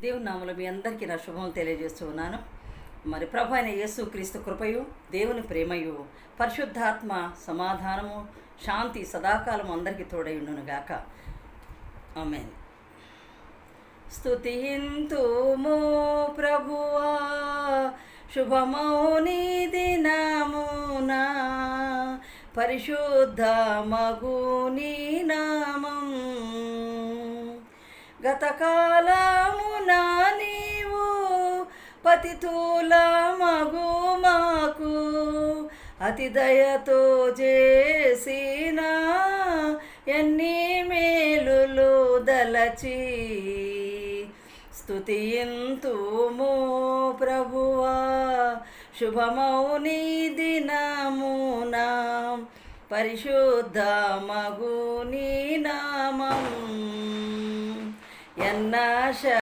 దేవుని నామములో మీ అందరికీ నా శుభములు తెలియజేస్తూ ఉన్నాను. మరి ప్రభు అయిన యేసు క్రీస్తు కృపయు, దేవుని ప్రేమయు, పరిశుద్ధాత్మ సమాధానము, శాంతి సదాకాలం అందరికీ తోడైండునుగాక. ఆమేన్. స్తుతింతుము ప్రభువా శుభమౌని దినమునా, పరిశుద్ధ మగుని నామం. గతకాలమున నీవు పతితుల మగు మాకు అతి దయతో చేసిన ఎన్ని మేలులు దలచి స్తుతింతుము ప్రభువా శుభమౌని దినమునా, పరిశుద్ధ మగుని నామం. ఎన్నాశ